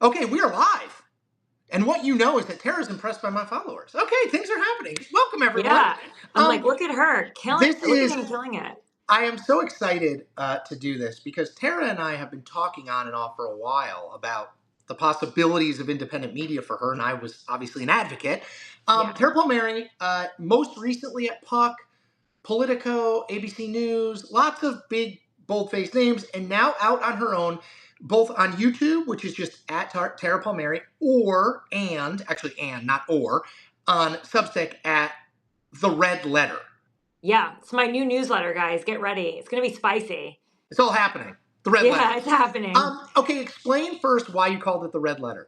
Okay, we are live. And what you know is that Tara's impressed by my followers. Okay, things are happening. Welcome, everyone. Yeah. I'm like, look at her. This Look at is, him killing it. I am so excited to do this because Tara and I have been talking on and off for a while about the possibilities of independent media for her, and I was obviously an advocate. Yeah. Tara Palmieri, most recently at Puck, Politico, ABC News, lots of big, bold-faced names, and now out on her own, both on YouTube, which is just at Tara Palmieri, not or, on Substack at The Red Letter. Yeah. It's my new newsletter, guys. Get ready. It's going to be spicy. It's all happening. The Red Letter. Yeah, it's happening. Okay, explain first why you called it The Red Letter.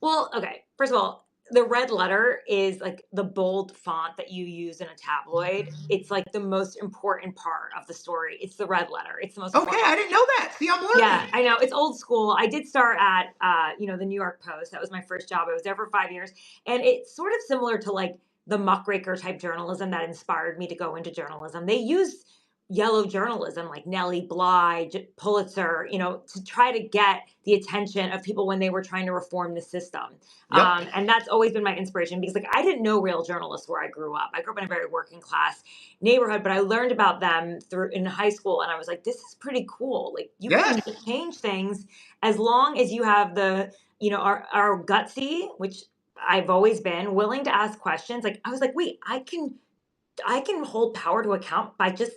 Well, okay. First of all, the red letter is like the bold font that you use in a tabloid. It's like the most important part of the story. It's the red letter. It's the most Okay, important. I didn't know that. See, I'm learning. Yeah, I know. It's old school. I did start at, the New York Post. That was my first job. I was there for 5 years. And it's sort of similar to like the muckraker type journalism that inspired me to go into journalism. They use yellow journalism like Nellie Bly, Pulitzer, to try to get the attention of people when they were trying to reform the system. Yep. And that's always been my inspiration because like I didn't know real journalists where I grew up. I grew up in a very working class neighborhood, but I learned about them through in high school, and I was like, this is pretty cool. Like you Yes. can change things as long as you have the, our gutsy, which I've always been willing to ask questions. Like I was like, wait, I can hold power to account by just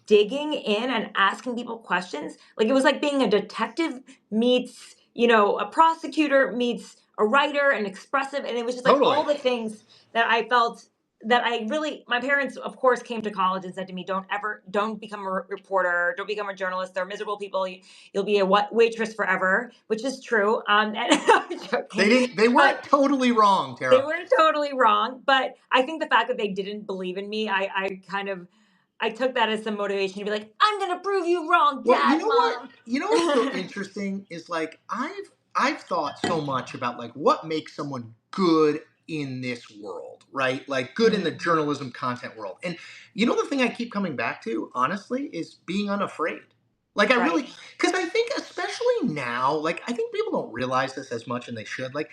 digging in and asking people questions. Like it was like being a detective meets, a prosecutor meets a writer and expressive. And it was just like Totally. all the things that I felt that my parents, of course, came to college and said to me, don't become a reporter, don't become a journalist. They're miserable people. You'll be a waitress forever, which is true. And I'm joking. They weren't totally wrong, Tara. They weren't totally wrong. But I think the fact that they didn't believe in me, I took that as some motivation to be like, I'm gonna prove you wrong, Dad, Mom. You know what's so interesting is like I've thought so much about like what makes someone good in this world, right? Like good in the journalism content world. And the thing I keep coming back to, honestly, is being unafraid. Like I really, because I think especially now, like I think people don't realize this as much and they should. Like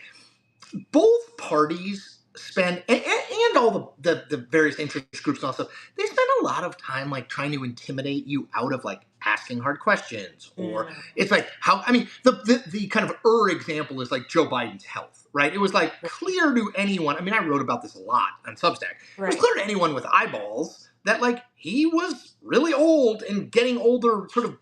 both parties spend and all the various interest groups and all stuff, they spend a lot of time like trying to intimidate you out of like asking hard questions, or it's like the kind of example is like Joe Biden's health, right? It was like clear to anyone. I mean, I wrote about this a lot on Substack. It was clear to anyone with eyeballs that like he was really old and getting older sort of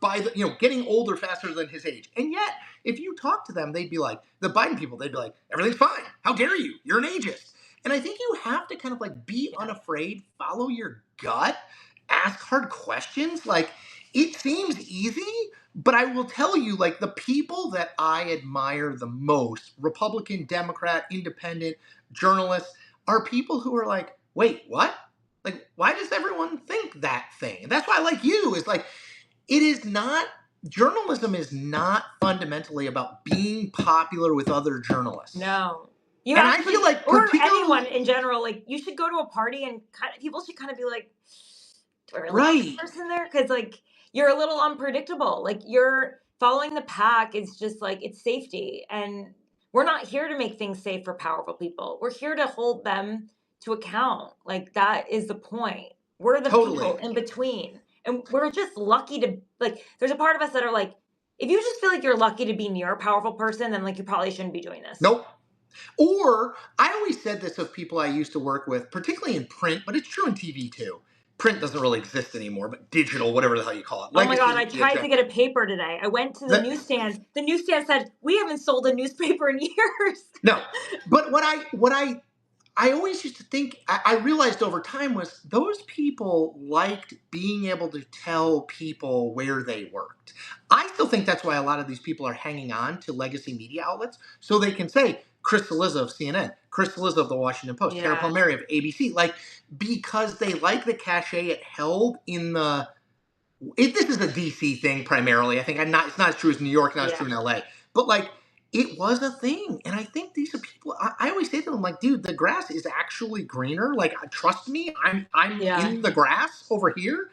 getting older faster than his age. And yet if you talk to them, they'd be like, the Biden people, they'd be like, everything's fine. How dare you? You're an ageist. And I think you have to kind of like be unafraid, follow your gut, ask hard questions. Like it seems easy, but I will tell you, like the people that I admire the most, Republican, Democrat, independent, journalists, are people who are like, wait, what? Like, why does everyone think that thing? And that's why I like you, is like, it is not, journalism is not fundamentally about being popular with other journalists. No. I feel like or anyone in general, like you should go to a party and people should kind of be like, do I really want this person there? Because like you're a little unpredictable. Like you're following the pack is just like it's safety. And we're not here to make things safe for powerful people. We're here to hold them to account. Like that is the point. We're the people in between. And we're just lucky to like there's a part of us that are like, if you just feel like you're lucky to be near a powerful person, then like you probably shouldn't be doing this. Nope. Or I always said this of people I used to work with, particularly in print, but it's true in TV too. Print doesn't really exist anymore, but digital, whatever the hell you call it. Oh my God, I tried to get a paper today. I went to the newsstand. The newsstand said, we haven't sold a newspaper in years. No, but what I always used to think, I realized over time, was those people liked being able to tell people where they worked. I still think that's why a lot of these people are hanging on to legacy media outlets, so they can say, Chris Cillizza of CNN, Chris Cillizza of the Washington Post, Tara Palmieri of ABC, like, because they like the cachet it held in the, this is a DC thing primarily. I think it's not as true as New York, not as true in LA, but like, it was a thing. And I think these are people, I always say to them, like, dude, the grass is actually greener. Like, trust me, I'm in the grass over here.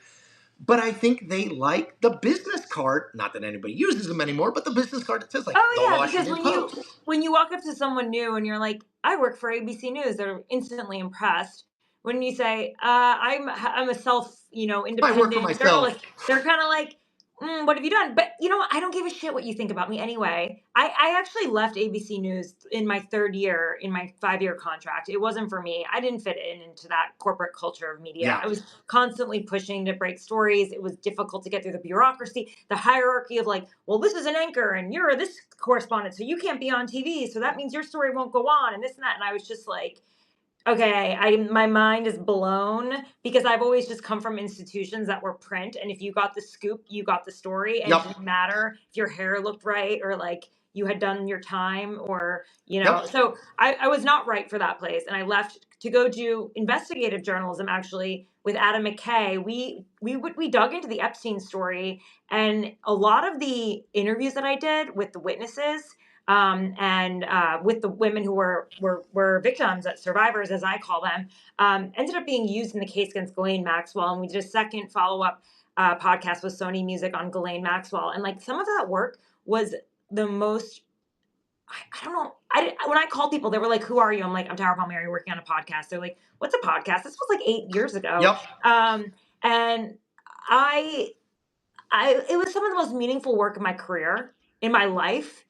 but I think they like the business card. Not that anybody uses them anymore, but the business card that says like the Oh yeah, because Washington Post. when you walk up to someone new and you're like, "I work for ABC News," they're instantly impressed. When you say, I'm a self, I work for independent myself. journalist," they're kind of like, "What have you done?" But you know what? I don't give a shit what you think about me anyway. I actually left ABC News in my third year in my 5-year contract. It wasn't for me. I didn't fit into that corporate culture of media. Yeah. I was constantly pushing to break stories. It was difficult to get through the bureaucracy, the hierarchy of like, well, this is an anchor and you're this correspondent, so you can't be on TV. So that means your story won't go on and this and that. And I was just like, okay, my mind is blown because I've always just come from institutions that were print, and if you got the scoop, you got the story, and it Yep. didn't matter if your hair looked right or like you had done your time or Yep. So I was not right for that place, and I left to go do investigative journalism actually with Adam McKay. We dug into the Epstein story, and a lot of the interviews that I did with the witnesses and with the women who were victims, survivors, as I call them, ended up being used in the case against Ghislaine Maxwell. And we did a second follow-up podcast with Sony Music on Ghislaine Maxwell. And like some of that work was the most, I don't know. When I called people, they were like, "Who are you?" I'm like, "I'm Tara Palmieri, working on a podcast." They're like, "What's a podcast?" This was like 8 years ago. Yep. And it was some of the most meaningful work in my career, in my life.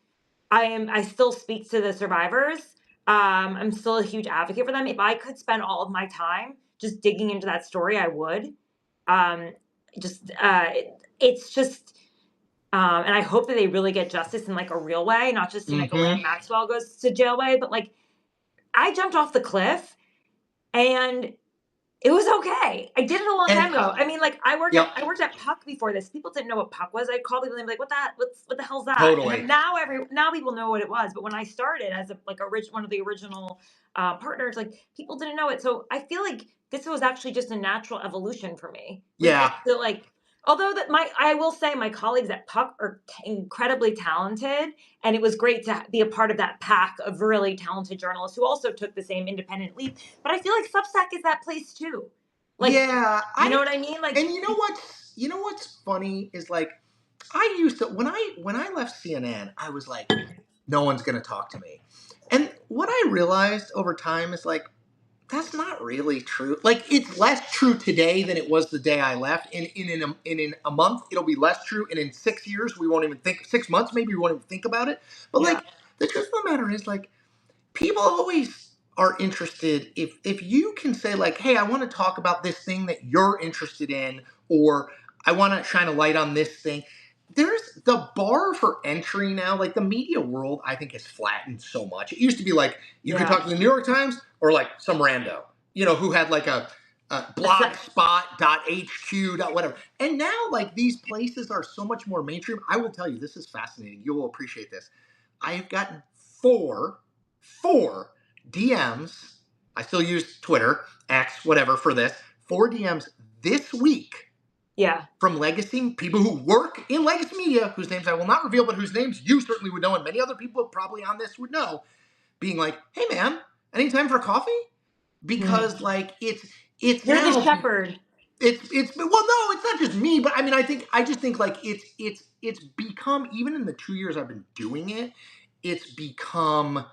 I still speak to the survivors. I'm still a huge advocate for them. If I could spend all of my time just digging into that story, I would. Um, it's just, and I hope that they really get justice in like a real way, not just in a Ghislaine Maxwell goes to jail way, but like I jumped off the cliff and it was okay. I did it a long time ago. I mean, like I worked at Puck before this. People didn't know what Puck was. I'd call people and be like, "What the hell's that?" Totally. And now people know what it was. But when I started as one of the original partners, like people didn't know it. So I feel like this was actually just a natural evolution for me. Yeah. So like, although I will say my colleagues at Puck are incredibly talented, and it was great to be a part of that pack of really talented journalists who also took the same independent leap. But I feel like Substack is that place too. Like, yeah, you know what I mean? Like, and you know what's funny is like, I used to when I left CNN, I was like, no one's gonna talk to me, and what I realized over time is like, that's not really true. Like, it's less true today than it was the day I left. In a month, it'll be less true, and in 6 years, we won't even think. 6 months, maybe we won't even think about it. But like, the truth of the matter is like, people always are interested if you can say like, hey, I want to talk about this thing that you're interested in, or I want to shine a light on this thing. There's the bar for entry now, like the media world, I think has flattened so much. It used to be like you could talk to the New York Times or like some rando, who had like a blogspot.hq. whatever. And now like these places are so much more mainstream. I will tell you, this is fascinating. You will appreciate this. I have gotten four DMs. I still use Twitter, X, whatever for this. 4 DMs this week. Yeah. From legacy people who work in legacy media, whose names I will not reveal, but whose names you certainly would know, and many other people probably on this would know, being like, "Hey man, any time for coffee?" Because like it's you're now, the shepherd. It's well, no, it's not just me, but I mean, I just think like it's become, even in the 2 years I've been doing it, it's become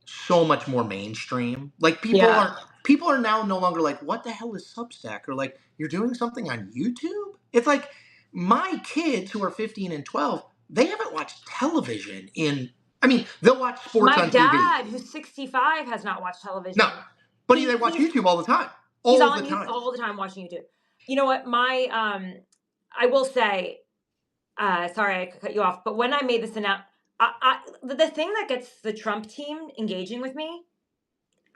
so much more mainstream. Like people are now no longer like, what the hell is Substack? Or like, you're doing something on YouTube? It's like my kids who are 15 and 12, they haven't watched television they'll watch sports on TV. My dad, who's 65, has not watched television. No, but they watch YouTube all the time. He's on YouTube all the time watching YouTube. You know what? I will say, sorry I cut you off, but when I made this announcement, the thing that gets the Trump team engaging with me,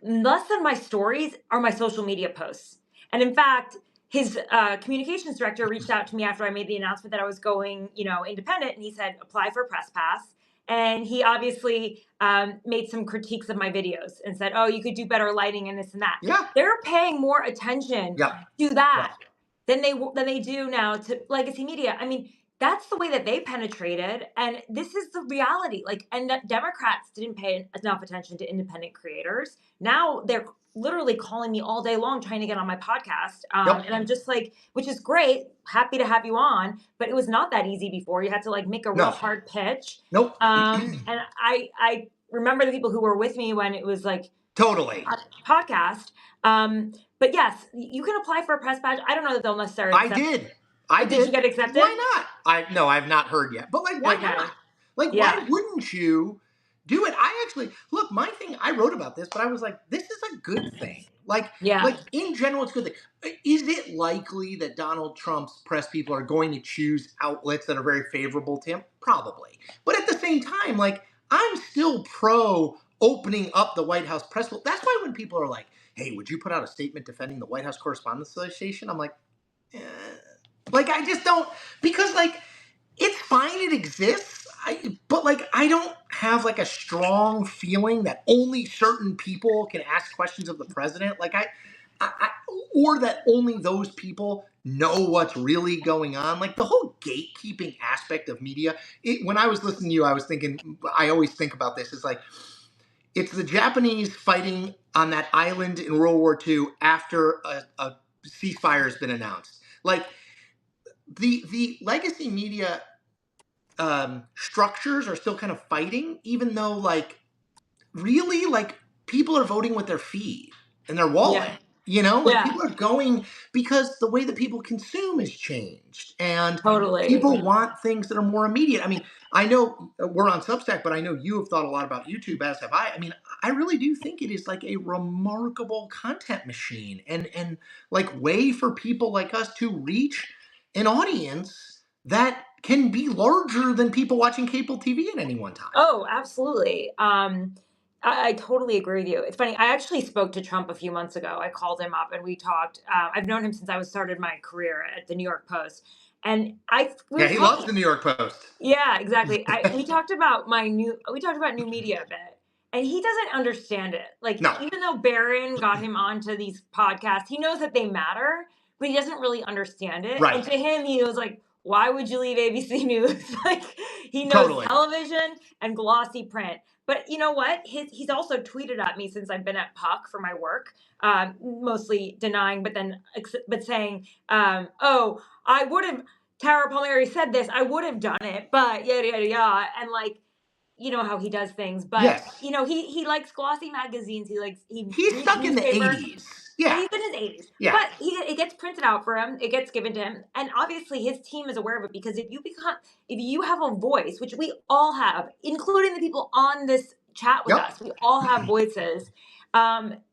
less than my stories, are my social media posts. And in fact, his communications director reached out to me after I made the announcement that I was going, independent, and he said, apply for a press pass. And he obviously made some critiques of my videos and said, "Oh, you could do better lighting and this and that." Yeah, they're paying more attention to that than they do now to legacy media. I mean, that's the way that they penetrated, and this is the reality. Like, and that Democrats didn't pay enough attention to independent creators. Now they're literally calling me all day long trying to get on my podcast, Yep. and I'm just like, which is great, happy to have you on, but it was not that easy before. You had to like make a real No. hard pitch. Nope. And I remember the people who were with me when it was like Totally. podcast. But yes, you can apply for a press badge. I don't know that they'll necessarily I accept. did. I Did you did. get accepted? Why not? No, I've not heard yet. But like, why Okay. not? Like, why Yeah. wouldn't you do it? I actually look. My thing. I wrote about this, but I was like, this is a good thing. Yeah. Like in general, it's a good thing. Is it likely that Donald Trump's press people are going to choose outlets that are very favorable to him? Probably. But at the same time, like, I'm still pro opening up the White House press. That's why when people are like, "Hey, would you put out a statement defending the White House Correspondents Association?" I'm like, eh. Like, I just don't, because like, it's fine, it exists, but like, I don't have like a strong feeling that only certain people can ask questions of the president. Like, I or that only those people know what's really going on. Like the whole gatekeeping aspect of media. When I was listening to you, I was thinking, I always think about this. It's like, it's the Japanese fighting on that island in World War II after a ceasefire has been announced. Like, the legacy media structures are still kind of fighting, even though like really like people are voting with their feet and their wallet. Yeah. You know, like Yeah. people are going because the way that people consume has changed, and Totally. people want things that are more immediate. I mean, I know we're on Substack, but I know you have thought a lot about YouTube, as have I. I mean, I really do think it is like a remarkable content machine and like way for people like us to reach an audience that can be larger than people watching cable TV at any one time. Oh, absolutely. I totally agree with you. It's funny. I actually spoke to Trump a few months ago. I called him up and we talked. I've known him since I was started my career at the New York Post, and we Yeah, were he loves talking. the New York Post. Yeah, exactly. We talked about we talked about new media a bit. And he doesn't understand it. Like, No. even though Barron got him onto these podcasts, he knows that they matter, but he doesn't really understand it. Right. And to him, he was like, why would you leave ABC News? Like, he knows Totally. television and glossy print. But you know what? He's also tweeted at me since I've been at Puck for my work, mostly denying, but saying, oh, I would have, Tara Palmieri said this, I would have done it, but yada, yada, yada. And like, you know how he does things, but Yes. you know, he likes glossy magazines. He's He's stuck in the 80s. Yeah, Yeah. he's in his 80s. Yeah. But it gets printed out for him. It gets given to him, and obviously his team is aware of it, because if you have a voice, which we all have, including the people on this chat with Yep. us, we all have voices.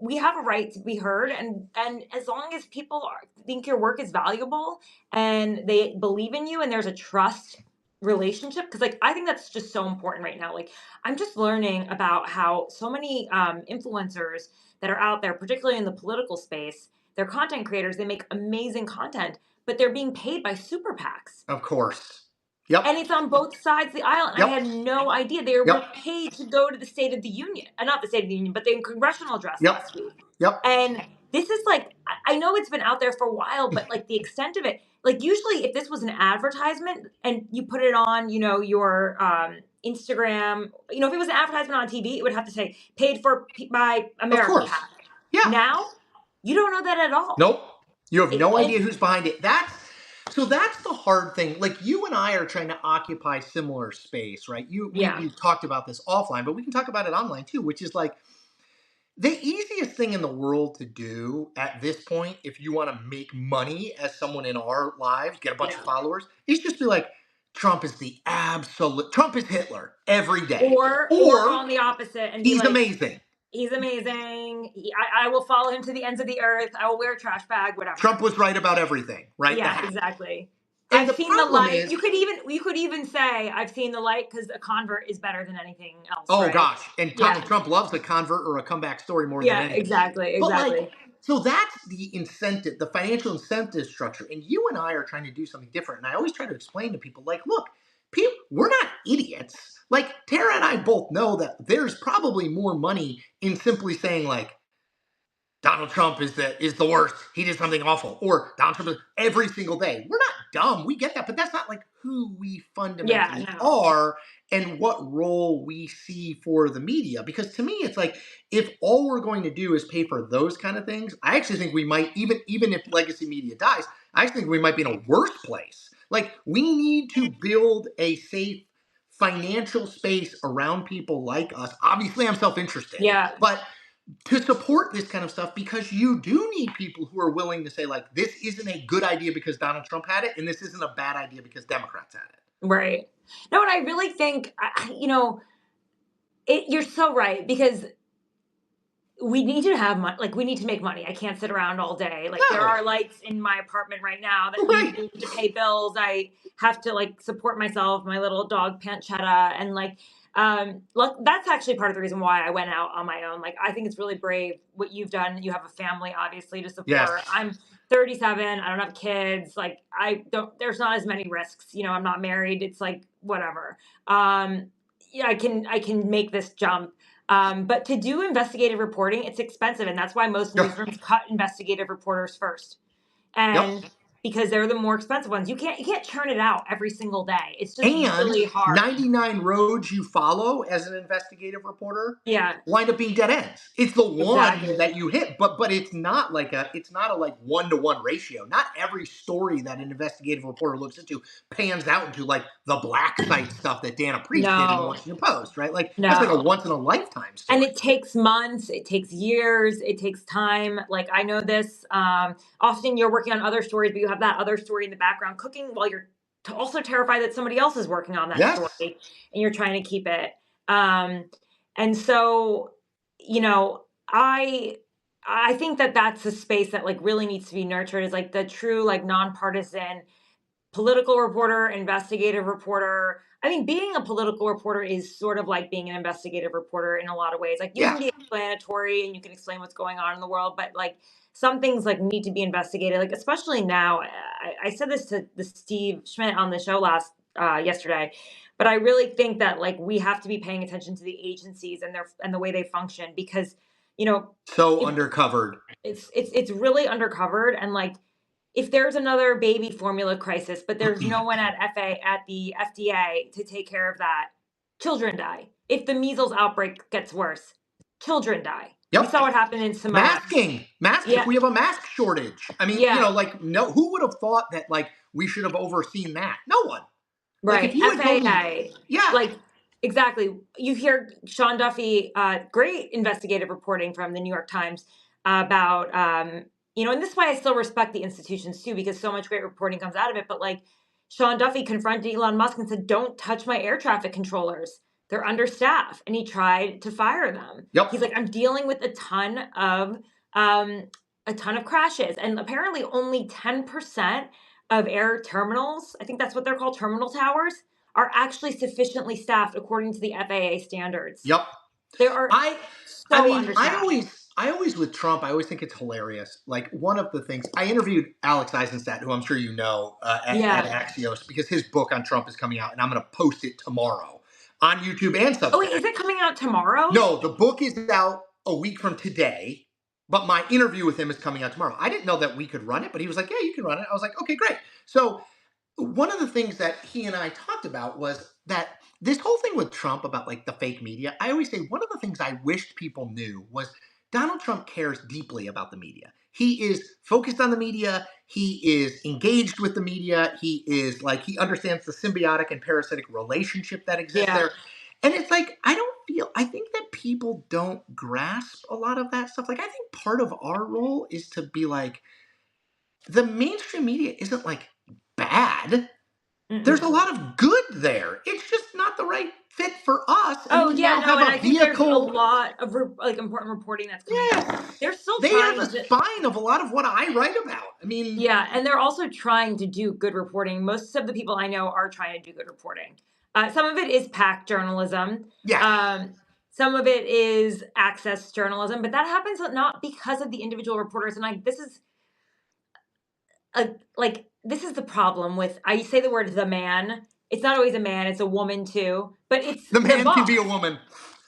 We have a right to be heard, and as long as people think your work is valuable and they believe in you and there's a trust relationship, because like I think that's just so important right now. Like, I'm just learning about how so many influencers that are out there, particularly in the political space, they're content creators, they make amazing content, but they're being paid by super PACs. Of course. Yep. And it's on both sides of the aisle. And Yep. I had no idea they were Yep. paid to go to the State of the Union. Not the State of the Union, but the congressional address Yep. last week. Yep. And this is like, I know it's been out there for a while, but like the extent of it, like usually if this was an advertisement and you put it on, you know, your Instagram, you know, if it was an advertisement on TV, it would have to say paid for by America Of course. PAC. Yeah. Now, you don't know that at all. Nope. You have no idea who's behind it. That's the hard thing. Like, you and I are trying to occupy similar space, right? We've talked about this offline, but we can talk about it online too, which is like the easiest thing in the world to do at this point, if you want to make money as someone in our lives, get a bunch of followers, is just be like, Trump is Hitler every day. Or on the opposite and be he's like, amazing. He's amazing. I will follow him to the ends of the earth. I will wear a trash bag, whatever. Trump was right about everything, right? Yeah, exactly. And I've seen the light. You could even say I've seen the light, because a convert is better than anything else. Oh, right? gosh. And Donald Trump loves a convert or a comeback story more than anything. Yeah, exactly. But like, so that's the incentive, the financial incentive structure. And you and I are trying to do something different. And I always try to explain to people, like, look, we're not idiots. Like, Tara and I both know that there's probably more money in simply saying, like, Donald Trump is the worst. He did something awful. Or Donald Trump is every single day. We're not dumb. We get that. But that's not like who we Yeah, fundamentally no. are and what role we see for the media. Because to me, it's like if all we're going to do is pay for those kind of things, I actually think we might, even if legacy media dies, I actually think we might be in a worse place. Like we need to build a safe financial space around people like us. Obviously, I'm self-interested, Yeah. but to support this kind of stuff because you do need people who are willing to say like this isn't a good idea because Donald Trump had it and this isn't a bad idea because Democrats had it. Right. No, and I really think, you're so right because we need to have money. Like we need to make money. I can't sit around all day. Like there No. are lights in my apartment right now that Right. need to pay bills. I have to like support myself, my little dog Panchetta, and like look, that's actually part of the reason why I went out on my own. Like I think it's really brave what you've done. You have a family obviously to Yes. support. I'm 37. I don't have kids. Like I don't. There's not as many risks. I'm not married. It's like whatever. Yeah, I can make this jump. But to do investigative reporting, it's expensive, and that's why most newsrooms cut investigative reporters first, and because they're the more expensive ones. You can't churn it out every single day. It's just And really hard. 99 roads you follow as an investigative reporter Yeah, wind up being dead ends. It's the one exactly. that you hit, but it's not like a 1-to-1 ratio. Not every story that an investigative reporter looks into pans out into like the black site stuff that Dana Priest did in the No, Washington Post, right? Like that's like a no. once in a lifetime And story. it takes months, it takes years, it takes time. Like I know this. Often you're working on other stories, but you have that other story in the background cooking while you're also terrified that somebody else is working on that story, Yes. and you're trying to keep it. And so, you know, I I think that that's a space that like really needs to be nurtured. Is like the true like nonpartisan political reporter, investigative reporter. I mean, being a political reporter is sort of like being an investigative reporter in a lot of ways. Like you Yeah. can be explanatory and you can explain what's going on in the world, but like some things like need to be investigated. Like especially now, I said this to the Steve Schmidt on the show yesterday, but I really think that like we have to be paying attention to the agencies and the way they function because So if undercovered. it's really undercovered and like if there's another baby formula crisis, but there's no one at the FDA to take care of that, children die. If the measles outbreak gets worse, children die. We Yep. saw what happened in Samoa. Mask. Yeah, If we have a mask shortage, I mean, yeah, like no, who would have thought that like we should have overseen that? No one. Like if right. you had told me, FAA, yeah, like exactly. You hear Sean Duffy, great investigative reporting from the New York Times about, and this is why I still respect the institutions too, because so much great reporting comes out of it. But like Sean Duffy confronted Elon Musk and said, "Don't touch my air traffic controllers. They're understaffed," and he tried to fire them. yep, He's like, "I'm dealing with um, a ton of crashes, and apparently only 10% of air terminals, I think that's what they're called, terminal towers, are actually sufficiently staffed according to the FAA standards. yep. They are I so mean, understaffed." I always with Trump, I always think it's hilarious. Like one of the things I interviewed Alex Eisenstadt, who I'm sure you know at Yeah. Axios, because his book on Trump is coming out, and I'm going to post it tomorrow on YouTube and Oh, wait, Substack. is it coming out tomorrow? No, the book is out a week from today, but my interview with him is coming out tomorrow. I didn't know that we could run it, but he was like, "Yeah, you can run it." I was like, "Okay, great." So one of the things that he and I talked about was that this whole thing with Trump about like the fake media, I always say one of the things I wished people knew was Donald Trump cares deeply about the media. He is focused on the media. He is engaged with the media. He is like, he understands the symbiotic and parasitic relationship that exists Yeah. there. And it's like, I think that people don't grasp a lot of that stuff. Like, I think part of our role is to be like, the mainstream media isn't like bad. There's a lot of good there. It's just not the right fit for us. And Oh we yeah, now no, have and a I think there's a vehicle. lot of like important reporting that's coming out. Yes. They're still They are trying the to. spine of a lot of what I write about. I mean, Yeah, and they're also trying to do good reporting. Most of the people I know are trying to do good reporting. Some of it is PAC journalism. yes. Some of it is access journalism, but that happens not because of the individual reporters. And this is the problem with, I say the word the man. It's not always a man; it's a woman too. But it's The the man can boss. be a woman.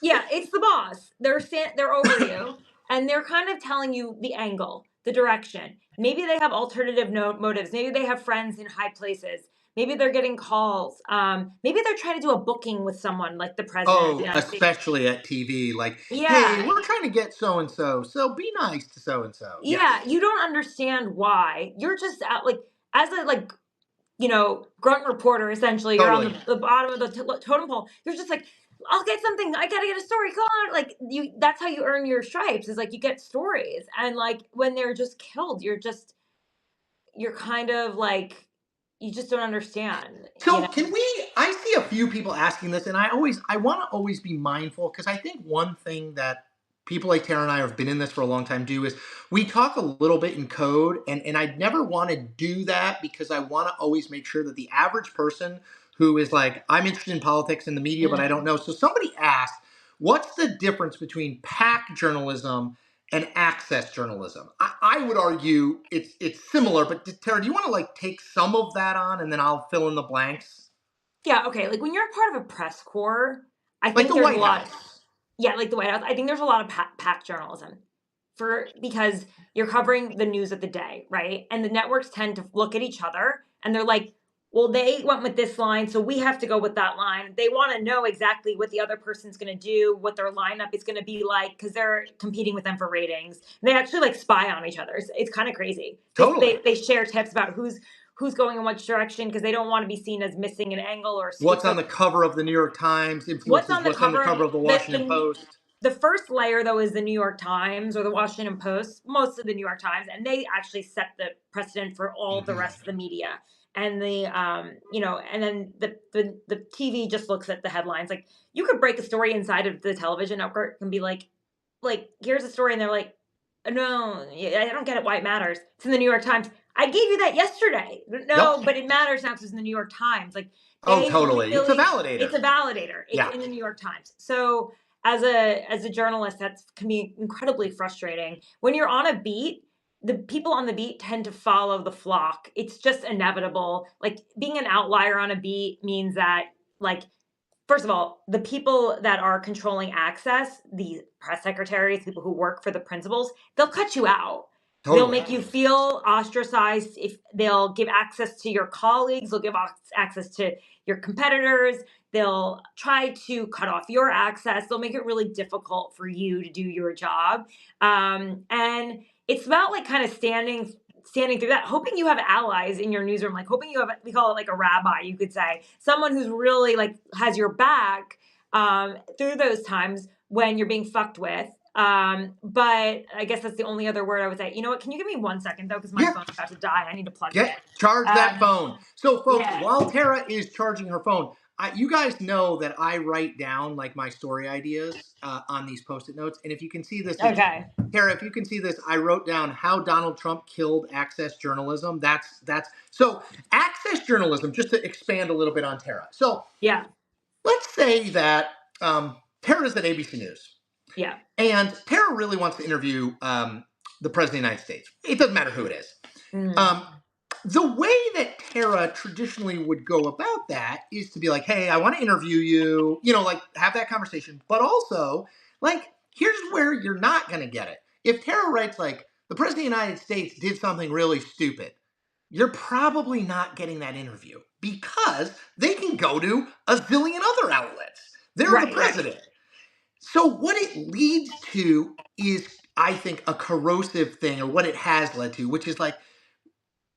Yeah, it's the boss. They're over you. and they're kind of telling you the angle, the direction. Maybe they have alternative motives. Maybe they have friends in high places. Maybe they're getting calls. Maybe they're trying to do a booking with someone like the president of the Oh, United States. especially at TV, like, hey, Yeah, we're trying to get so and so, so be nice to so and so. yeah. Yes, You don't understand why. You're just at, like, as a, like, grunt reporter, essentially. You're on totally. the bottom of the totem pole. You're just like, I'll get something. I gotta get a story. Come on, like that's how you earn your stripes. Is like you get stories, and like when they're just killed, you're kind of like you just don't understand. So can we? I see a few people asking this, and I want to always be mindful because I think one thing that people like Tara and I have been in this for a long time do is we talk a little bit in code, and I'd never want to do that because I want to always make sure that the average person who is like, I'm interested in politics and the media, but I don't know. So somebody asked, what's the difference between PAC journalism and access journalism? I would argue it's similar, but Tara, do you want to like take some of that on and then I'll fill in the blanks? Yeah, okay. Like when you're part of a press corps, I Like think the there's a White lot. House. Yeah, like the White House. I think there's a lot of pack journalism because you're covering the news of the day, right? And the networks tend to look at each other and they're like, well, they went with this line, so we have to go with that line. They want to know exactly what the other person's going to do, what their lineup is going to be like, because they're competing with them for ratings. They actually like spy on each other. It's kind of crazy. Totally. They share tips about who's going in which direction because they don't want to be seen as missing an angle or What's on so the cover of the New York Times what's influences on the what's on the cover of cover of the Washington Post. the first layer though is the New York Times or the Washington Post, most of the New York Times, and they actually set the precedent for all the rest of the media. And the and then the TV just looks at the headlines. Like you could break a story inside of the television network and be like here's a story, and they're like, no, I don't get it why it matters. It's in the New York Times. I gave you that yesterday. Yep. No, but it matters now because it's in the New York Times. Like Oh, they totally. It's a really, validator. it's a validator. It's Yeah. in the New York Times. So as a journalist, that's can be incredibly frustrating. When you're on a beat, the people on the beat tend to follow the flock. It's just inevitable. Like being an outlier on a beat means that like first of all, the people that are controlling access, the press secretaries, people who work for the principals, they'll cut you out. They'll Totally. make you feel ostracized. If they'll give access to your colleagues, they'll give access to your competitors. They'll try to cut off your access. They'll make it really difficult for you to do your job. And it's about like kind of standing through that, hoping you have allies in your newsroom, like hoping you have, we call it like a rabbi, you could say, someone who's really like has your back through those times when you're being fucked with. But I guess that's the only other word I would say. You know what? Can you give me 1 second though? Because my phone's about to die. I need to plug it in. Charge that phone. So, folks, Yeah. while Tara is charging her phone, you guys know that I write down like my story ideas on these Post-it notes, and if you can see this, Okay. Tara, if you can see this, I wrote down how Donald Trump killed access journalism. That's so access journalism. Just to expand a little bit on Tara. So, Yeah. let's say that Tara's at ABC News. Yeah. And Tara really wants to interview the President of the United States. It doesn't matter who it is. The way that Tara traditionally would go about that is to be like, hey, I want to interview you, like have that conversation. But also, like, here's where you're not going to get it. If Tara writes, like, the President of the United States did something really stupid, you're probably not getting that interview because they can go to a zillion other outlets. They're the president. Right. So what it leads to is, I think, a corrosive thing, or what it has led to, which is like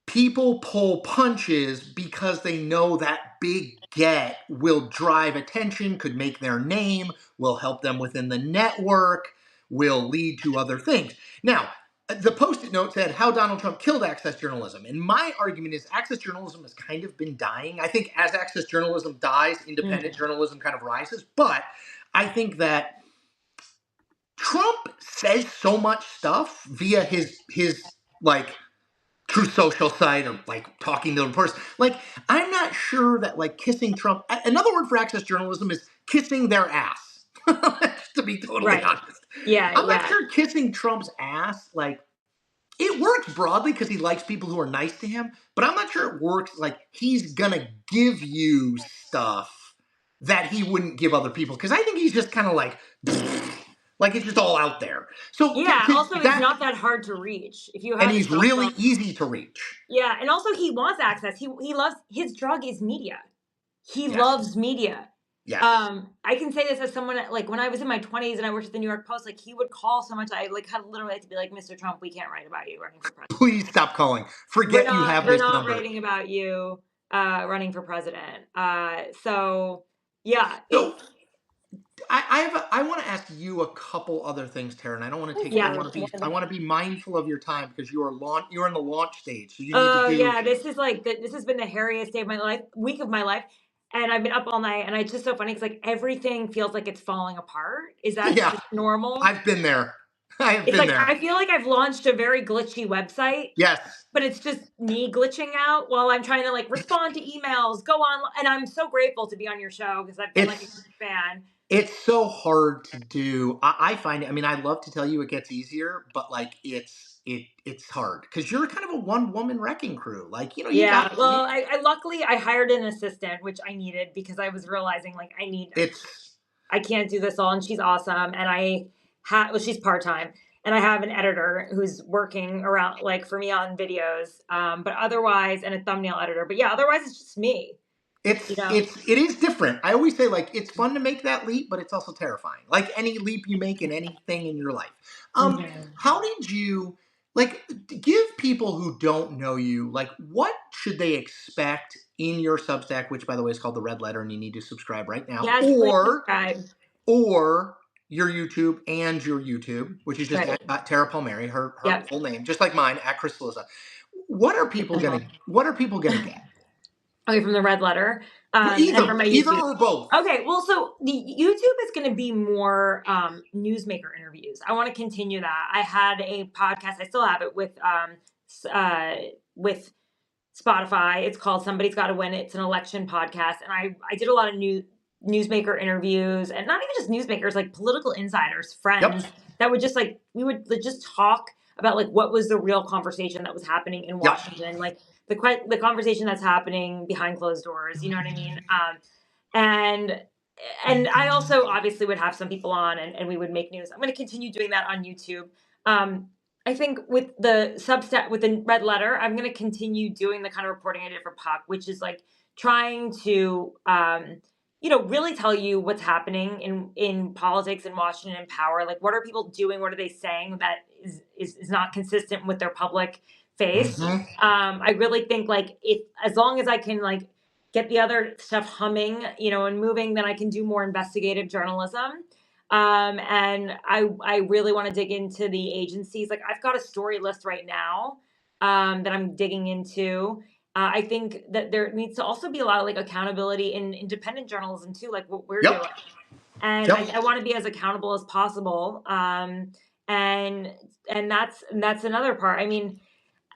people pull punches because they know that big get will drive attention, could make their name, will help them within the network, will lead to other things. Now, the Post-it note said how Donald Trump killed access journalism. And my argument is access journalism has kind of been dying. I think as access journalism dies, independent journalism kind of rises. But I think that Trump says so much stuff via his like Truth Social site, or like talking to a person. Like, I'm not sure that like kissing Trump. Another word for access journalism is kissing their ass. To be totally honest, I'm not sure kissing Trump's ass, like, it works broadly because he likes people who are nice to him, but I'm not sure it works like he's gonna give you stuff that he wouldn't give other people, because I think he's just kind of like Like it's just all out there. So Yeah. Also, he's that, not that hard to reach if you and have a he's strong really phone. easy to reach. Yeah, and also he wants access. He loves his drug is media. He Yes. loves media. Yes. I can say this as someone like when I was in my 20s and I worked at the New York Post, like he would call so much I like had literally had to be like, Mr. Trump, we can't write about you running for president. Please stop calling. Forget you have We're this not number. writing about you running for president. So yeah, So I want to ask you a couple other things, Tara, and I don't want to take. yeah. I want to be mindful of your time because you're in the launch stage, so you need to Oh do. yeah, this is like this has been the hairiest day of my life, week of my life, and I've been up all night, and it's just so funny because like everything feels like it's falling apart. Is that Yeah, just normal? I've been there. I have It's been like there. I feel like I've launched a very glitchy website, Yes. but it's just me glitching out while I'm trying to like respond to emails, go on, and I'm so grateful to be on your show because I've been like a It's huge fan. it's so hard to do. I find it. I mean, I love to tell you it gets easier, but like it's hard because you're kind of a one woman wrecking crew. Like you Yeah, got well, I luckily I hired an assistant, which I needed because I was realizing like it's I can't do this all, and she's awesome, and she's part time, and I have an editor who's working around like for me on videos, but otherwise, and a thumbnail editor, but yeah, otherwise it's just me, you know. it is different. I always say like it's fun to make that leap, but it's also terrifying. Like any leap you make in anything in your life. Mhm. How did you like give people who don't know you like what should they expect in your Substack, which by the way is called the Red Letter, and you need to subscribe right now, Yes, please subscribe. or your YouTube, which is just Right. at Tara Palmieri, her Yep. full name, just like mine, at Chris Cillizza. What are people gonna get? Okay, from the Red Letter, and from my Either YouTube. or both. Okay, well, so the YouTube is going to be more newsmaker interviews. I want to continue that. I had a podcast. I still have it with Spotify. It's called Somebody's Got to Win. It's an election podcast, and I did a lot of newsmaker interviews, and not even just newsmakers, like political insiders, friends Yep. that would just like we would just talk about like what was the real conversation that was happening in Yep. Washington, like the conversation that's happening behind closed doors. You know what I mean? And I also obviously would have some people on, and we would make news. I'm going to continue doing that on YouTube. I think with the Substack, with the Red Letter, I'm going to continue doing the kind of reporting I did for Puck, which is like trying to, really tell you what's happening in politics in Washington and power. Like, what are people doing? What are they saying that is not consistent with their public face? Mm-hmm. I really think like if as long as I can like get the other stuff humming, and moving, then I can do more investigative journalism. And I really want to dig into the agencies. Like I've got a story list right now that I'm digging into. I think that there needs to also be a lot of like accountability in independent journalism too, like what we're doing. Yep. And Yep. I want to be as accountable as possible. And that's another part. I mean,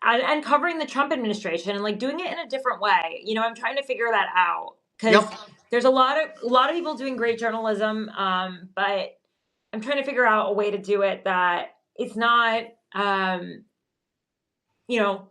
and covering the Trump administration and like doing it in a different way. I'm trying to figure that out because Yep. there's a lot of people doing great journalism, but I'm trying to figure out a way to do it that it's not, you know,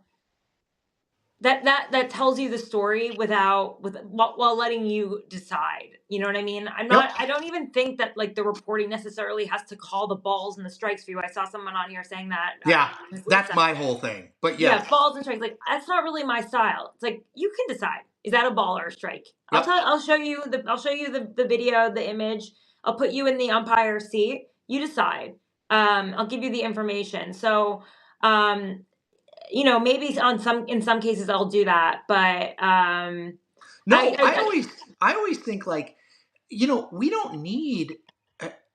that tells you the story while letting you decide. You know what I mean? Yep. I don't even think that like the reporting necessarily has to call the balls and the strikes for you. I saw someone on here saying that. Yeah, that's my whole thing. But Yeah, yes. balls and strikes. Like that's not really my style. It's like you can decide. Is that a ball or a strike? Yep. I'll show you the video, the image. I'll put you in the umpire seat. You decide. I'll give you the information. So, maybe in some cases I'll do that, but No, I always think like, we don't need.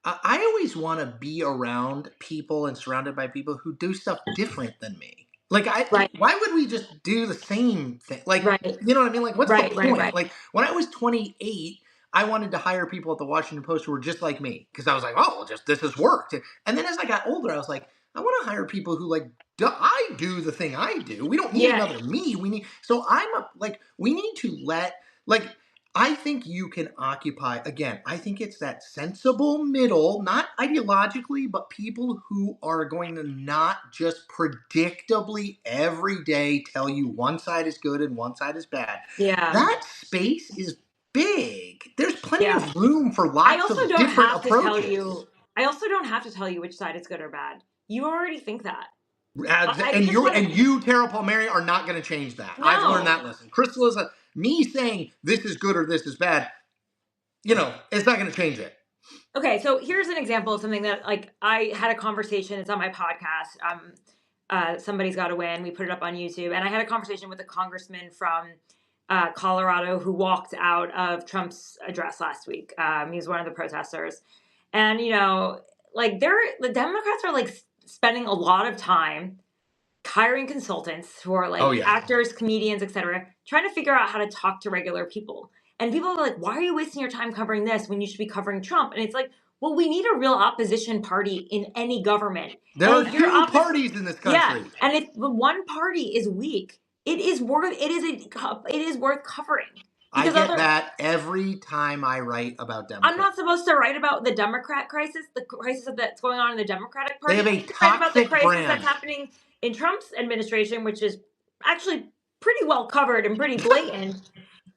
I always want to be around people and surrounded by people who do stuff different than me. Like right, why would we just do the same thing? Like, right, you know what I mean? Like, what's the right, point? right. Like, when I was 28, I wanted to hire people at the Washington Post who were just like me because I was like, oh, well, just this has worked. And then as I got older, I was like, I want to hire people who like I do the thing I do. We don't need Yeah, another me. We need to let like. I think you can occupy, again, I think it's that sensible middle, not ideologically, but people who are going to not just predictably every day tell you one side is good and one side is bad. yeah. That space is big. There's plenty Yeah. of room for I lots also of don't different have to tell approaches. you. I also don't have to tell you which side is good or bad. You already think that. And just want to. you, Tara Palmieri, are not going to change that. I've learned No. that lesson. Cillizza, me saying this is good or this is bad, it's not going to change it. Okay, so here's an example of something that like I had a conversation. It's on my podcast. Somebody's Got to Win. We put it up on YouTube, and I had a conversation with a congressman from Colorado who walked out of Trump's address last week. He was one of the protesters, and like the Democrats are like spending a lot of time hiring consultants who are like actors, comedians, etc., trying to figure out how to talk to regular people. And people are like, why are you wasting your time covering this when you should be covering Trump? And it's like, well, we need a real opposition party in any government. There are two parties in this country. Yeah, and if the one party is weak, it is worth covering. I get that every time I write about Democrats. I'm not supposed to write about the Democrat crisis, the crisis that's going on in the Democratic Party. They have a toxic about the crisis brand that's happening in Trump's administration, which is actually pretty well covered and pretty blatant.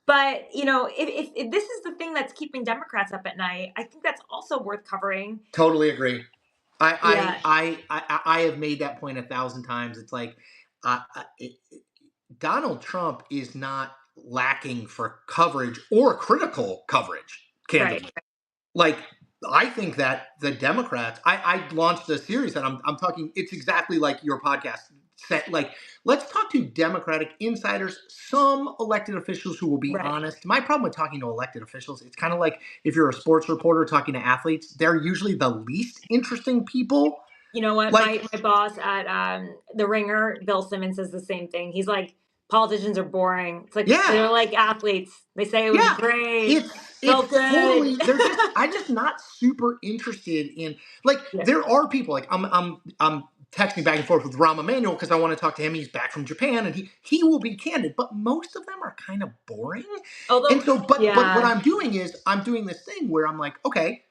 But if this is the thing that's keeping Democrats up at night, I think that's also worth covering. Totally agree. I have made that point 1,000 times. It's like Donald Trump is not lacking for coverage or critical coverage, candidly. Right. Like, I think that the Democrats, I launched a series and I'm talking, it's exactly like your podcast. Like, let's talk to Democratic insiders, some elected officials who will be honest. My problem with talking to elected officials, it's kind of like if you're a sports reporter talking to athletes, they're usually the least interesting people. You know what? Like, my boss at The Ringer, Bill Simmons, says the same thing. He's like, politicians are boring. It's like, they're like athletes. They say it was great. It's good. Totally, I'm just not super interested in, like, there are people, like, I'm texting back and forth with Rahm Emanuel because I want to talk to him. He's back from Japan and he will be candid, but most of them are kind of boring. But what I'm doing is I'm doing this thing where I'm like, okay,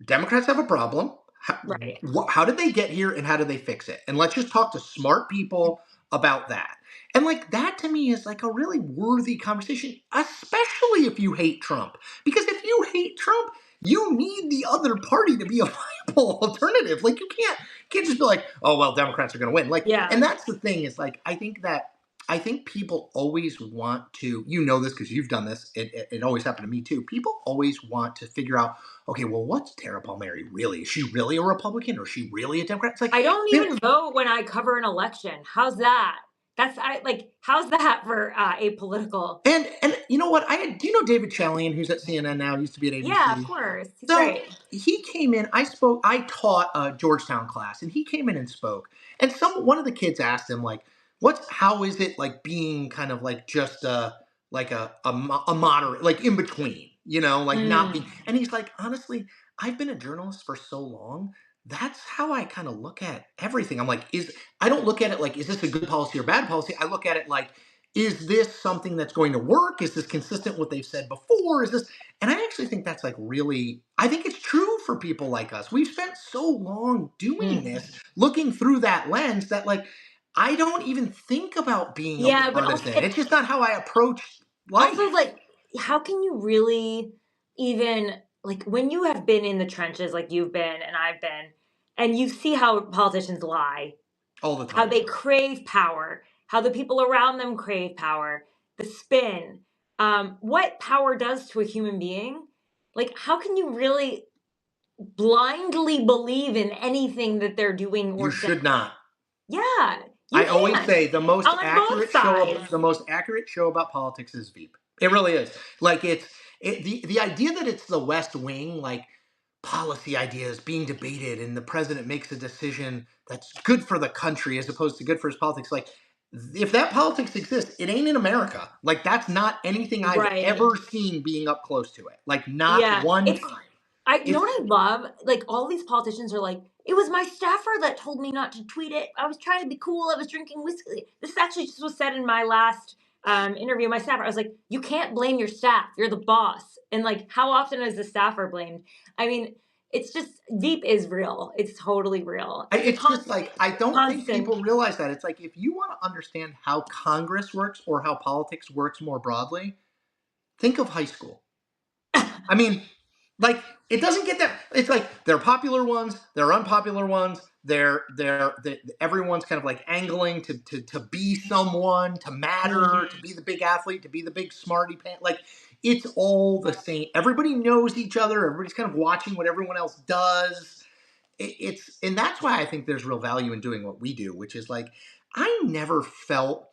Democrats have a problem. How did they get here and how do they fix it? And let's just talk to smart people about that. And like that to me is like a really worthy conversation, especially if you hate Trump. Because if you hate Trump, you need the other party to be a viable alternative. Like you can't just be like, oh well, Democrats are going to win. Like, and that's the thing is like I think people always want to, this because you've done this. It always happened to me too. People always want to figure out, okay, well, what's Tara Palmieri really? Is she really a Republican or is she really a Democrat? It's like I don't even vote when I cover an election. How's that? How's that for apolitical? And you know what? Do you know David Chalian, who's at CNN now? He used to be at ABC. Yeah, of course. He's great. He came in. I taught a Georgetown class, and he came in and spoke. And one of the kids asked him, like, how is it like being kind of like just a moderate, like in between, not being. And he's like, honestly, I've been a journalist for so long. That's how I kind of look at everything. I'm like, I don't look at it like, is this a good policy or bad policy? I look at it like, is this something that's going to work? Is this consistent with what they've said before? And I actually think that's like really, I think it's true for people like us. We've spent so long doing this, looking through that lens that like, I don't even think about being a partisan. It's just not how I approach life. Also, like, how can you really even, like, when you have been in the trenches like you've been and I've been, and you see how politicians lie. All the time. How they crave power. How the people around them crave power. The spin. What power does to a human being. Like, how can you really blindly believe in anything that they're doing or You should not. Yeah. I always say the most accurate show about politics is Veep. It really is. Like the idea that it's the West Wing, like policy ideas being debated and the president makes a decision that's good for the country as opposed to good for his politics. Like if that politics exists, it ain't in America. Like that's not anything I've ever seen being up close to it. Like not one time. You know what I love? Like all these politicians are like, it was my staffer that told me not to tweet it. I was trying to be cool. I was drinking whiskey. This is actually just was said in my last interview. My staffer, I was like, you can't blame your staff. You're the boss. And like, how often is the staffer blamed? I mean, it's just, Veep is real. It's totally real. It's just like, I don't think people realize that. It's like, if you want to understand how Congress works or how politics works more broadly, think of high school. I mean, Like, it doesn't get that. It's like they're popular ones, they're unpopular ones. Everyone's kind of like angling to be someone, to matter, to be the big athlete, to be the big smarty pants. Like, it's all the same. Everybody knows each other. Everybody's kind of watching what everyone else does. And that's why I think there's real value in doing what we do, which is like, I never felt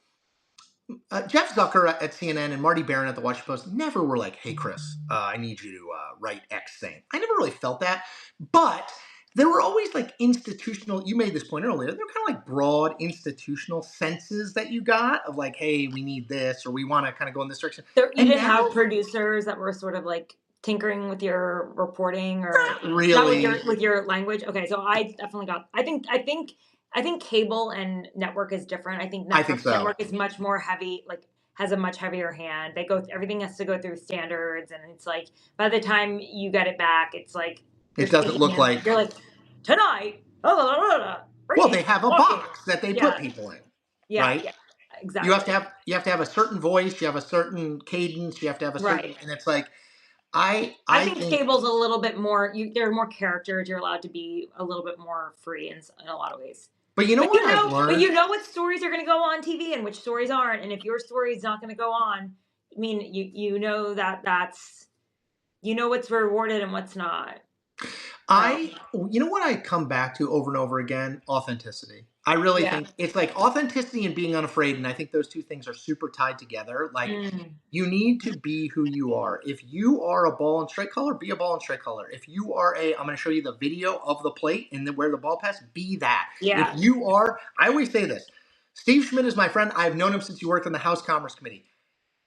Jeff Zucker at CNN and Marty Baron at the Washington Post never were like, "Hey, Chris, I need you to write X thing." I never really felt that, but there were always like institutional. You made this point earlier. There were kind of like broad institutional senses that you got of like, "Hey, we need this," or "We want to kind of go in this direction." You And didn't now, have producers that were sort of like tinkering with your reporting, or not not really. with your language. Okay, so I definitely got. I think cable and network is different. I think I think so. network is much more heavy, like has a much heavier hand. Everything has to go through standards, and it's like by the time you get it back, it's like you're It doesn't look speaking, and like. you're like tonight. Well, Breaking they have a walking. box that they put Yeah, people in, yeah, right? yeah, exactly. You have to have a certain voice. You have a certain cadence. You have to have a certain, Right. and it's like I I think think. cable's a little bit more. There are more characters. You're allowed to be a little bit more free in a lot of ways. But you know what I've But learned? you know what stories are going to go on TV and which stories aren't. And if your story is not going to go on, I mean, you know that's what's rewarded and what's not. So You know what I come back to over and over again? Authenticity. I really yeah, think it's like authenticity and being unafraid. And I think those two things are super tied together. Like, mm, you need to be who you are. If you are a ball and strike caller, be a ball and strike caller. If you are I'm going to show you the video of the plate and then where the ball pass, be that. If yeah, you are, I always say this, Steve Schmidt is my friend. I've known him since he worked in the House Commerce Committee.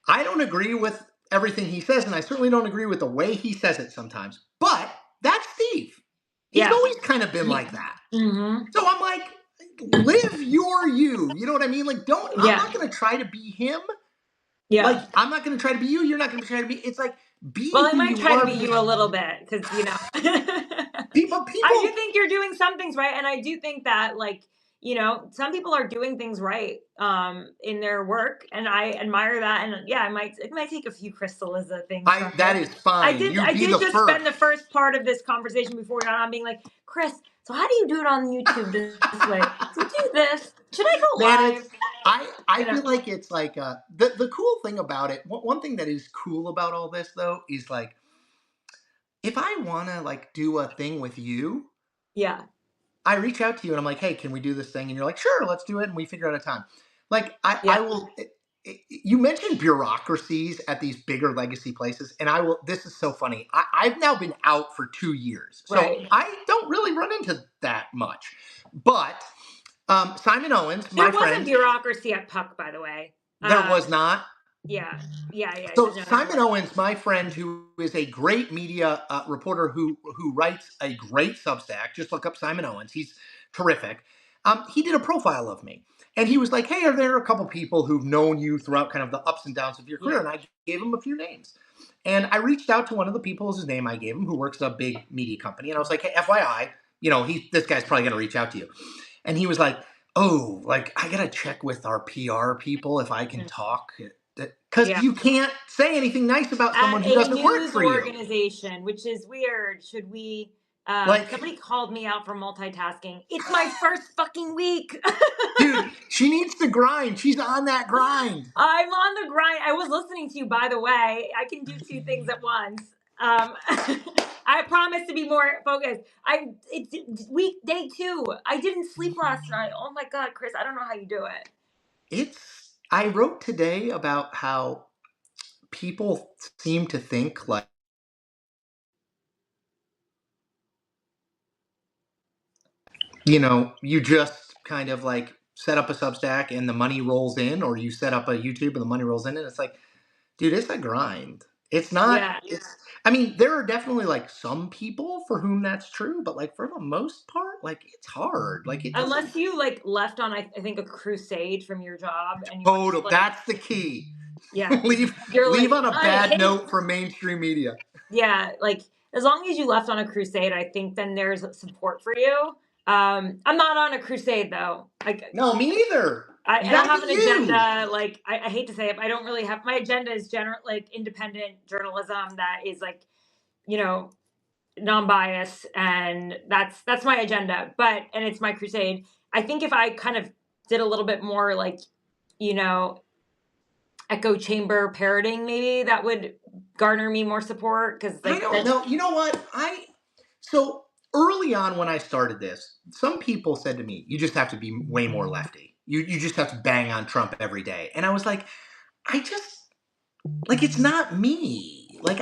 I don't agree with everything he says, and I certainly don't agree with the way he says it sometimes. But that's Steve. He's yeah, always kind of been like that. mm-hmm. So I'm like, live your you. You know what I mean? Like, I'm Yeah, not going to try to be him. Like, yeah. I'm not going to try to be you. You're not going to try to be. It's like, Well, be I who might you try to are. be you a little bit because I do People, think you're doing some things right, and I do think that some people are doing things right in their work, and I admire that. And yeah, it might take a few Cillizza things from that you. is fine. You I be did the just spend first. the first part of this conversation before we got on being like, Chris, so how do you do it on YouTube this way? So do this. Should I go Man, live? it's I You know? feel like it's like the cool thing about it. One thing that is cool about all this though is like, if I want to like do a thing with you, Yeah, I reach out to you and I'm like, "Hey, can we do this thing?" And you're like, "Sure, let's do it." And we figure out a time. Like, I yeah, will. You mentioned bureaucracies at these bigger legacy places, and I will. This is so funny. I've now been out for 2 years, so right. I don't really run into that much. But Simon Owens, There my wasn't friend, bureaucracy at Puck, by the way. there was not. Yeah, yeah. So No, there Simon wasn't. Owens, my friend, who is a great media reporter who writes a great Substack. Just look up Simon Owens; he's terrific. He did a profile of me, and he was like, "Hey, are there a couple people who've known you throughout kind of the ups and downs of your career?" Yeah, And I gave him a few names, and I reached out to one of the people, whose name I gave him, who works at a big media company, and I was like, "Hey, FYI, this guy's probably going to reach out to you," and he was like, "Oh, like, I gotta check with our PR people if I can mm, talk." Because yeah. you can't say anything nice about At someone who a doesn't work news for you. organization, which is weird. Should we? Like, Somebody called me out for multitasking. It's my first fucking week. dude, she needs to grind. She's on that grind. I'm on the grind. I was listening to you, by the way. I can do two things at once. I promise to be more focused. It's week day 2. I didn't sleep last night. Oh my god, Chris, I don't know how you do it. I wrote today about how people seem to think like, you just kind of like set up a Substack and the money rolls in, or you set up a YouTube and the money rolls in. And it's like, dude, it's a grind. It's not, Yeah. I mean, there are definitely like some people for whom that's true, but like for the most part, like it's hard. Like it doesn't. Unless you left on I think a crusade from your job and you were just Total. That's the key. yeah, you're Leave like, on a I bad hate note for mainstream media. yeah, as long as you left on a crusade, I think then there's support for you. I'm not on a crusade though. No, me neither. You I don't got to have be an you. agenda. I hate to say it, but I don't really have my agenda is general independent journalism that is you know non-bias, and that's my agenda. And it's my crusade. I think if I kind of did a little bit more like, you know, echo chamber parroting, maybe that would garner me more support, because I like don't that. know. You know what? So early on when I started this, some people said to me, "You just have to be way more lefty. You just have to bang on Trump every day." And I was like, I just like it's not me. Like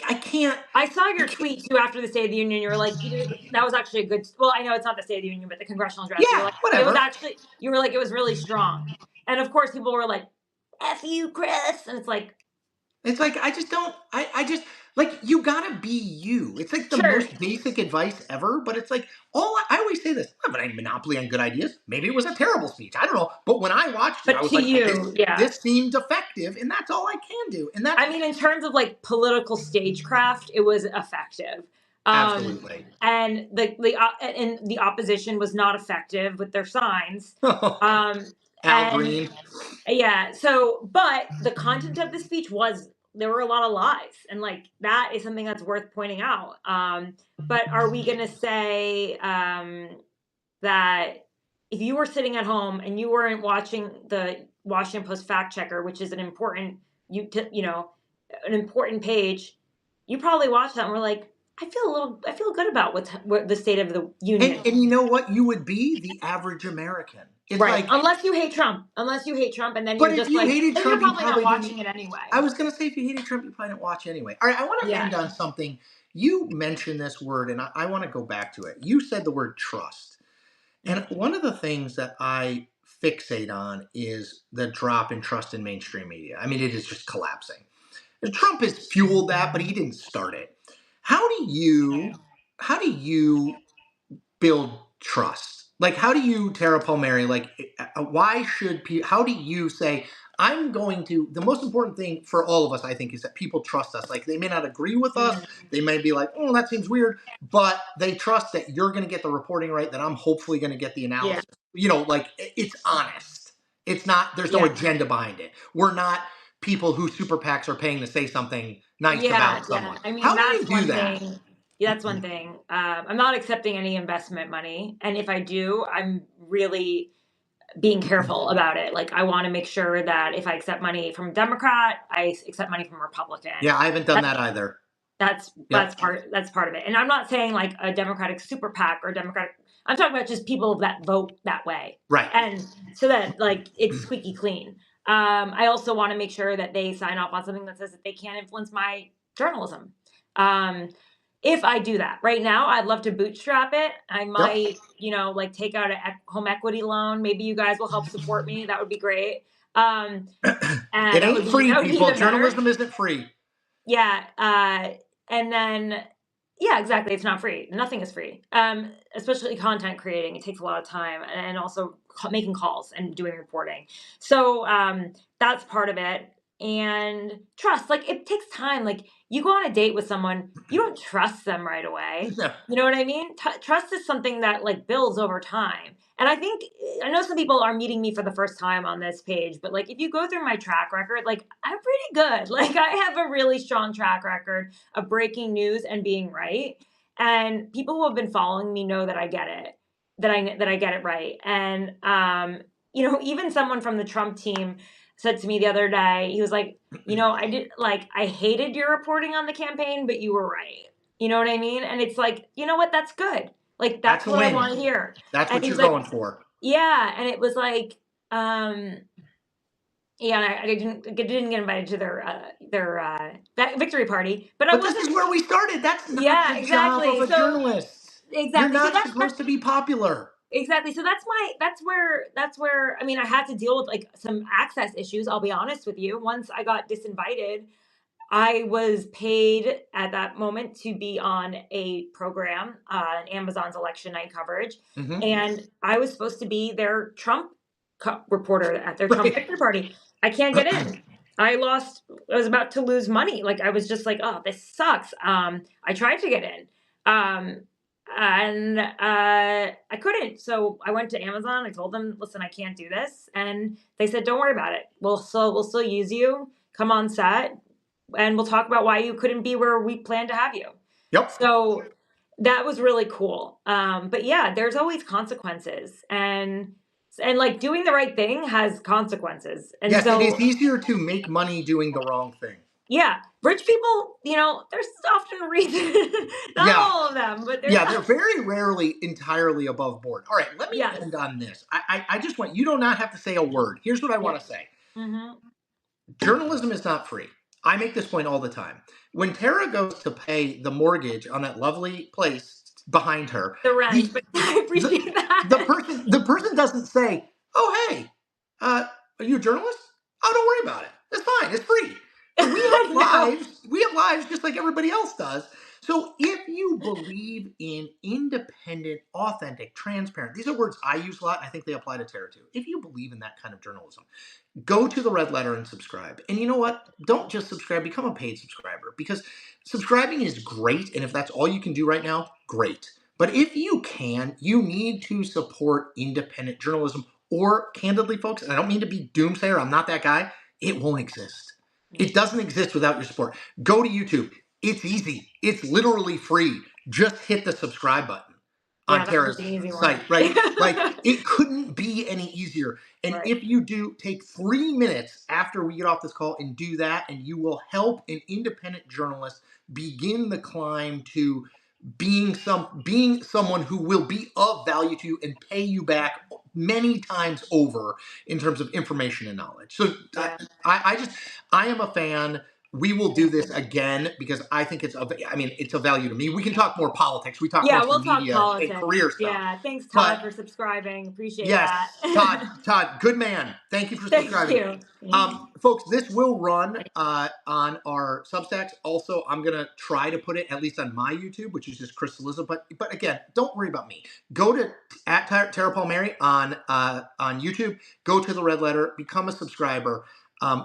I can't. I saw I your can't. tweet too after the State of the Union. You were like, that was actually a good. Well, I know it's not the State of the Union, but the congressional address. You were Yeah, like, it was whatever. actually. You were like, it was really strong. And of course, people were like, "F you, Chris," and it's like, It's like I just don't. I just like you gotta be you. It's like the sure, most basic advice ever. But it's like I always say this. I have a monopoly on good ideas. Maybe it was a terrible speech. I don't know. But when I watched it, I but was to like, you, yeah. this seemed effective, and that's all I can do. And that's I mean, in terms of like political stagecraft, it was effective. Um, absolutely and the opposition was not effective with their signs. Um, Al and Green. yeah, so but the content of the speech was, there were a lot of lies, and like that is something that's worth pointing out. But are we going to say that if you were sitting at home and you weren't watching the Washington Post fact checker, which is an important you know an important page, you probably watched that and were like, I feel good about what the state of the union. And you know what? You would be the average American. It's Right. like, Unless you hate Trump. Unless you hate Trump, and then but you're if just you like, hated then you're Trump, you probably not probably didn't. watching it anyway. I was gonna say if you hated Trump, you probably didn't watch anyway. All right, I want to Yeah. end on something. You mentioned this word, and I want to go back to it. You said the word trust, and one of the things that I fixate on is the drop in trust in mainstream media. I mean, it is just collapsing. Trump has fueled that, but he didn't start it. How do you how do you build trust? Like, how do you, Tara Palmieri, like, why should people, how do you say, I'm going to, the most important thing for all of us, I think, is that people trust us. Like, they may not agree with us. Mm, They may be like, oh, that seems weird, but they trust that you're going to get the reporting right, that I'm hopefully going to get the yeah. analysis. You know, like, it's honest. It's not, there's no Yeah. agenda behind it. We're not people who super PACs are paying to say something nice Yeah, about yeah. someone. I mean, How do that's you do one that? thing. Yeah, that's one thing. I'm not accepting any investment money, and if I do, I'm really being careful about it. Like, I want to make sure that if I accept money from a Democrat, I accept money from a Republican. Yeah, I haven't done That's that either. that's Yep. part of it. And I'm not saying like a Democratic super PAC or Democratic. I'm talking about just people that vote that way, Right. and so that like it's squeaky clean. I also want to make sure that they sign off on something that says that they can't influence my journalism. Um, if I do that right now, I'd love to bootstrap it. I Yep. might, like take out a home equity loan. Maybe you guys will help support me. That would be great. Um, It that ain't would be free, people. even better. Journalism isn't free. Yeah. And then, yeah, exactly. It's not free. Nothing is free. Especially content creating. It takes a lot of time, and also making calls and doing reporting. So that's part of it. And trust, like it takes time. Like you go on a date with someone, you don't trust them right away. No. You know what I mean? Trust is something that like builds over time. And I know some people are meeting me for the first time on this page, but like if you go through my track record, like I'm pretty good. Like I have a really strong track record of breaking news and being right. And people who have been following me know that I get it, that I get it right. And even someone from the Trump team said to me the other day, he was like, I hated your reporting on the campaign, but you were right. You know what I mean? And it's like, you know what? That's good. Like That's that's a what I win. want to hear. That's And what he's you're like, going for. yeah. And it was like, yeah, and I didn't get invited to their that victory party, but I But this is wasn't. where we started. That's not Yeah, the job of exactly. a So journalist. You're exactly. So not that's supposed to be popular. exactly. So that's where I mean I had to deal with like some access issues. I'll be honest with you. Once I got disinvited, I was paid at that moment to be on a program, Amazon's election night coverage, Mm-hmm. and I was supposed to be their Trump reporter at their Trump Right. victory party. I can't get in. I lost. I was about to lose money. Like I was just like, oh, this sucks. I tried to get in, and I couldn't. So I went to Amazon. I told them, listen, I can't do this, and they said, don't worry about it. We'll still use you. Come on set and we'll talk about why you couldn't be where we plan to have you. Yep. So that was really cool. But yeah, there's always consequences, and like doing the right thing has consequences. And Yes, it is so easier to make money doing the wrong thing. yeah, rich people, there's often reason, not Yeah. all of them, but there's Yeah, they're very rarely entirely above board. All right, let me yes. end on this. I just want you do not have to say a word. Here's what I want Yep. to say. Hmm. Journalism is not free. I make this point all the time. When Tara goes to pay the mortgage on that lovely place behind her, The rent, the but I the, appreciate the person doesn't say, "Oh, hey, are you a journalist? Oh, don't worry about it. It's fine. It's free." We have that. No. lives. We have lives just like everybody else does. So if you believe in independent, authentic, transparent, these are words I use a lot. And I think they apply to Tara too. If you believe in that kind of journalism, go to the red letter and subscribe. And you know what? Don't just subscribe, become a paid subscriber, because subscribing is great. And if that's all you can do right now, great. But if you can, you need to support independent journalism. Or, candidly, folks, and I don't mean to be doomsayer, I'm not that guy, it won't exist. It doesn't exist without your support. Go to YouTube. It's easy. It's literally free. Just hit the subscribe button on Yeah, that was Tara's an easy one. site, right? Like, it couldn't be any easier. And Right. if you do, take 3 minutes after we get off this call and do that, and you will help an independent journalist begin the climb to being someone who will be of value to you and pay you back many times over in terms of information and knowledge. So Yeah. I just I am a fan. We will do Thank this you. again because I think it's of value to me. We can talk more politics. We talk more Yeah, some we'll talk media and politics. career stuff. Yeah. Thanks, But Todd, for subscribing. Appreciate yes, that. Todd, good man. Thank you for Thank subscribing. you. Thank Folks, this will run you. on our Substacks. Also, I'm gonna try to put it at least on my YouTube, which is just Chris Cillizza. But again, don't worry about me. Go to at Tara Palmieri on YouTube. Go to the red letter. Become a subscriber.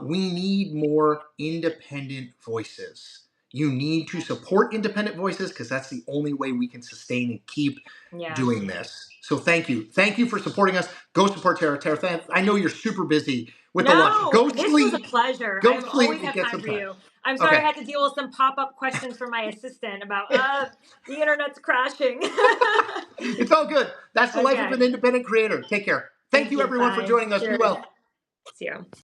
We need more independent voices. You need to support independent voices because that's the only way we can sustain and keep Yeah. doing this. So thank you. Thank you for supporting us. Go support Tara. Tara, I know you're super busy with the lunch. No, Go this was a sleep. pleasure. Go I sleep always and have get time some for time. you. I'm sorry I Okay. had to deal with some pop-up questions from my assistant about the internet's crashing. It's all good. That's the life of Okay. an independent creator. Take care. Thank Thank you, you. everyone, for Bye. joining us. Be Cheers. well. See you.